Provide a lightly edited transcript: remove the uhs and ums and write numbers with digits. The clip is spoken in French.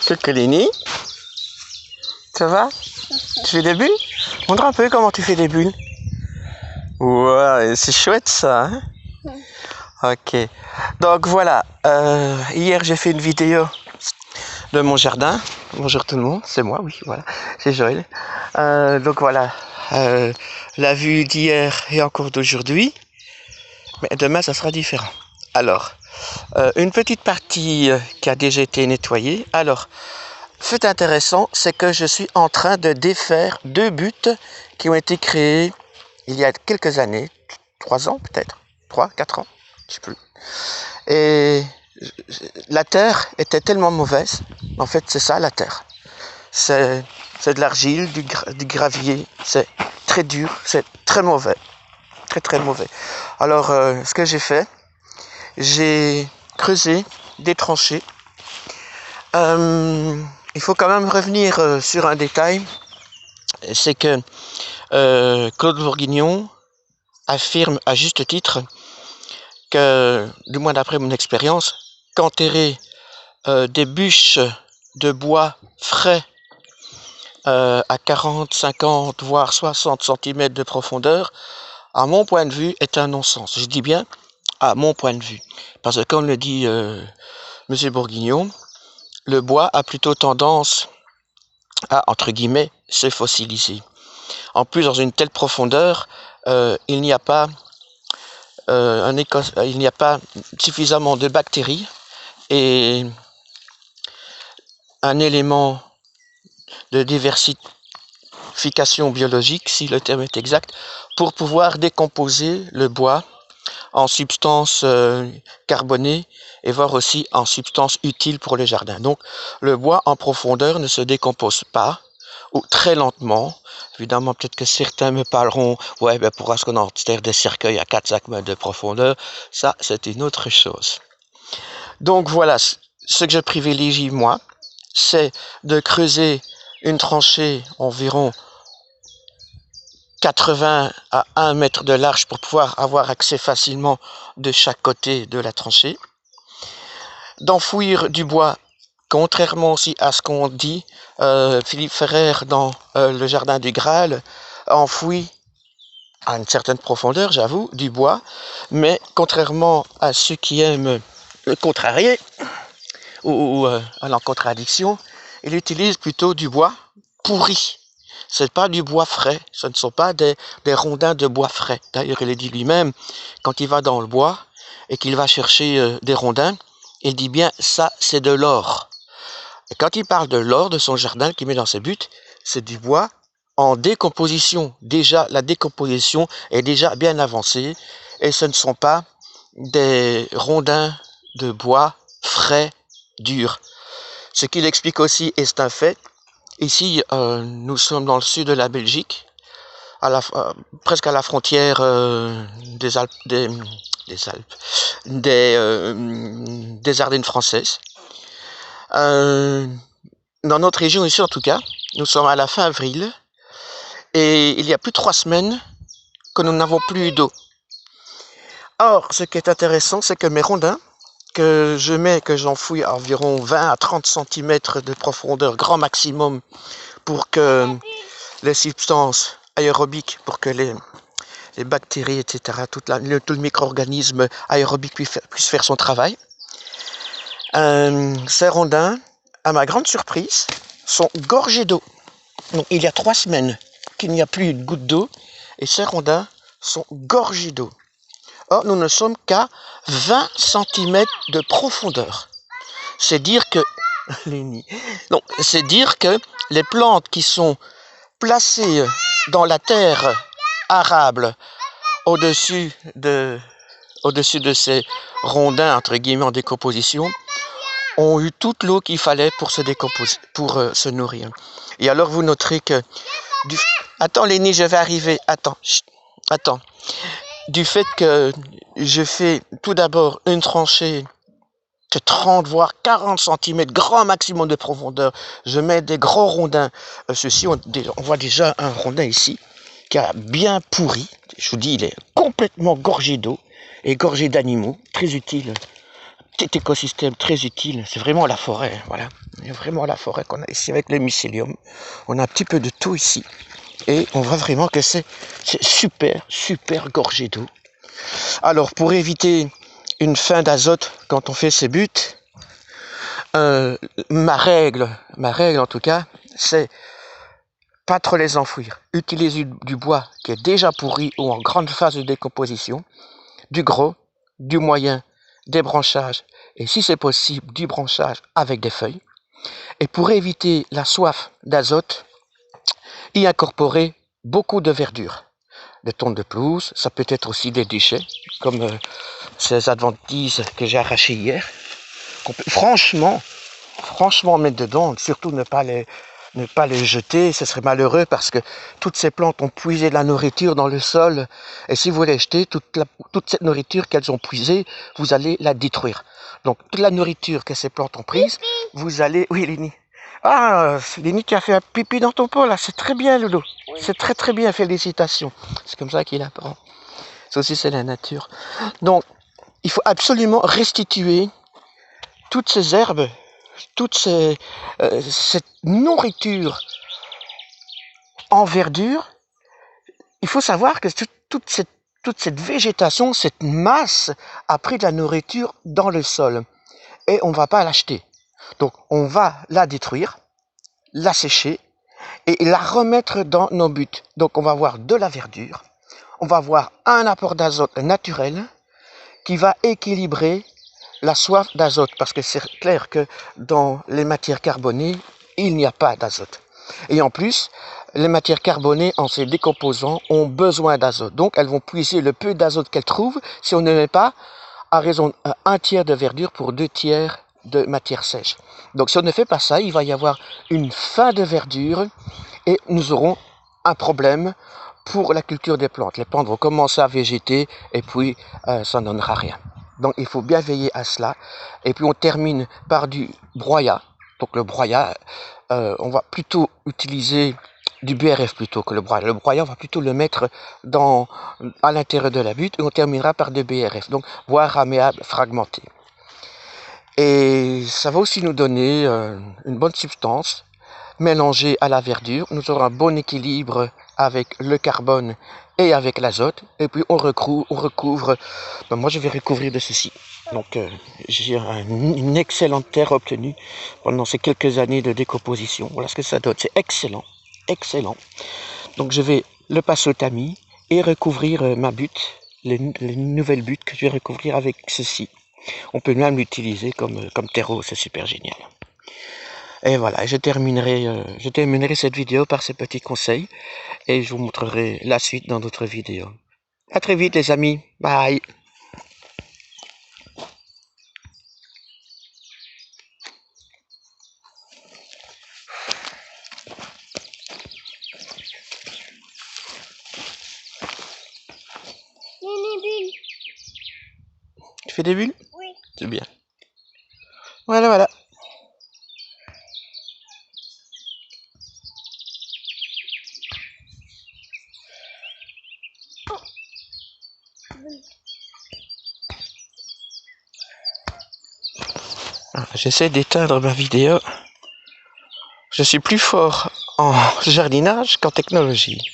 Coucou Lénie, ça va? Tu fais des bulles? Montre un peu comment tu fais des bulles. Ouais, c'est chouette ça, hein? Ok, donc voilà, hier j'ai fait une vidéo de mon jardin. Bonjour tout le monde, c'est moi, oui, voilà, c'est Joël. Donc voilà, la vue d'hier et encore d'aujourd'hui, mais demain ça sera différent. Alors, une petite partie qui a déjà été nettoyée. Alors, fait intéressant, c'est que je suis en train de défaire deux buts qui ont été créés il y a quelques années, 3 ans peut-être, 3, 4 ans, je sais plus. Et la terre était tellement mauvaise, en fait c'est ça la terre. C'est de l'argile, du gravier, c'est très dur, c'est très mauvais, très très mauvais. Alors ce que j'ai fait, j'ai creusé des tranchées. Il faut quand même revenir sur un détail, c'est que Claude Bourguignon affirme à juste titre que, du moins d'après mon expérience, qu'enterrer des bûches de bois frais à 40, 50, voire 60 cm de profondeur, à mon point de vue, est un non-sens. Je dis bien à mon point de vue. Parce que comme le dit M. Bourguignon, le bois a plutôt tendance à, entre guillemets, se fossiliser. En plus, dans une telle profondeur, il n'y a pas suffisamment de bactéries et un élément de diversification biologique, si le terme est exact, pour pouvoir décomposer le bois en substances carbonées et voire aussi en substances utiles pour le jardin. Donc le bois en profondeur ne se décompose pas ou très lentement. Évidemment, peut-être que certains me parleront, ouais, ben pourquoi est-ce qu'on enterre des cercueils à 4-5 mètres de profondeur? Ça, c'est une autre chose. Donc voilà, ce que je privilégie moi, c'est de creuser une tranchée environ 80 à 1 mètre de large pour pouvoir avoir accès facilement de chaque côté de la tranchée, d'enfouir du bois, contrairement aussi à ce qu'on dit, Philippe Ferrer dans le jardin du Graal enfouit à une certaine profondeur, j'avoue, du bois, mais contrairement à ceux qui aiment le contrarier ou en contradiction, il utilise plutôt du bois pourri. Ce n'est pas du bois frais, ce ne sont pas des rondins de bois frais. D'ailleurs, il le dit lui-même, quand il va dans le bois et qu'il va chercher des rondins, il dit bien, ça c'est de l'or. Et quand il parle de l'or de son jardin qu'il met dans ses buts, c'est du bois en décomposition. Déjà, la décomposition est déjà bien avancée et ce ne sont pas des rondins de bois frais, durs. Ce qu'il explique aussi, et c'est un fait, ici nous sommes dans le sud de la Belgique, presque à la frontière des Ardennes françaises. Dans notre région ici en tout cas, nous sommes à la fin avril et il y a plus de 3 semaines que nous n'avons plus d'eau. Or, ce qui est intéressant, c'est que mes rondins que j'enfouis à environ 20 à 30 cm de profondeur, grand maximum, pour que les substances aérobiques, pour que les bactéries, etc., tout le micro-organisme aérobique puisse faire son travail. Ces rondins, à ma grande surprise, sont gorgés d'eau. Donc il y a 3 semaines qu'il n'y a plus une goutte d'eau et ces rondins sont gorgés d'eau. Or, nous ne sommes qu'à 20 cm de profondeur. C'est dire que les plantes qui sont placées dans la terre arable au-dessus de ces rondins entre guillemets en décomposition ont eu toute l'eau qu'il fallait pour se décomposer, pour se nourrir. Et alors vous noterez que attends Lénie, je vais arriver. Attends. Du fait que je fais tout d'abord une tranchée de 30 voire 40 cm, grand maximum de profondeur, je mets des gros rondins. Ceci, on voit déjà un rondin ici qui a bien pourri. Je vous dis, il est complètement gorgé d'eau et gorgé d'animaux, très utile petit écosystème très utile. C'est vraiment la forêt, voilà. C'est vraiment la forêt qu'on a ici avec le mycélium. On a un petit peu de tout ici. Et on voit vraiment que c'est super gorgé d'eau. Alors, pour éviter une fin d'azote quand on fait ses buts, ma règle en tout cas, c'est pas trop les enfouir. Utiliser du bois qui est déjà pourri ou en grande phase de décomposition, du gros, du moyen, des branchages, et si c'est possible, du branchage avec des feuilles. Et pour éviter la soif d'azote, y incorporer beaucoup de verdure. Des tonnes de pelouse, ça peut être aussi des déchets, comme ces adventices que j'ai arrachées hier, qu'on peut franchement mettre dedans, surtout ne pas les jeter, ce serait malheureux parce que toutes ces plantes ont puisé de la nourriture dans le sol, et si vous les jetez, toute cette nourriture qu'elles ont puisée, vous allez la détruire. Donc toute la nourriture que ces plantes ont prise, vous allez... Oui, Lénie. Ah, Lénie, tu as fait un pipi dans ton pot là, c'est très bien, Loulou. Oui. C'est très bien, félicitations. C'est comme ça qu'il apprend. Ça aussi, c'est la nature. Donc, il faut absolument restituer toutes ces herbes, cette nourriture en verdure. Il faut savoir que toute cette végétation, cette masse a pris de la nourriture dans le sol. Et on ne va pas l'acheter. Donc, on va la détruire, la sécher et la remettre dans nos buts. Donc, on va avoir de la verdure, on va avoir un apport d'azote naturel qui va équilibrer la soif d'azote, parce que c'est clair que dans les matières carbonées, il n'y a pas d'azote. Et en plus, les matières carbonées, en se décomposant, ont besoin d'azote. Donc, elles vont puiser le peu d'azote qu'elles trouvent si on ne met pas à raison un tiers de verdure pour 2 tiers de matière sèche. Donc, si on ne fait pas ça, il va y avoir une fin de verdure et nous aurons un problème pour la culture des plantes. Les plantes vont commencer à végéter et puis ça ne donnera rien. Donc il faut bien veiller à cela. Et puis on termine par du broyat. Donc le broyat, on va plutôt utiliser du BRF plutôt que le broyat. Le broyat, on va plutôt le mettre à l'intérieur de la butte et on terminera par du BRF. Donc bois raméable fragmenté. Et ça va aussi nous donner une bonne substance mélangée à la verdure. Nous aurons un bon équilibre avec le carbone et avec l'azote. Et puis on recouvre. Ben moi je vais recouvrir de ceci. Donc j'ai une excellente terre obtenue pendant ces quelques années de décomposition. Voilà ce que ça donne. C'est excellent. Donc je vais le passer au tamis et recouvrir ma butte, les nouvelles buttes que je vais recouvrir avec ceci. On peut même l'utiliser comme terreau, c'est super génial. Et voilà, je terminerai cette vidéo par ces petits conseils et je vous montrerai la suite dans d'autres vidéos. À très vite les amis, bye. Tu fais des bulles? Oui. C'est bien. Voilà. J'essaie d'éteindre ma vidéo. Je suis plus fort en jardinage qu'en technologie.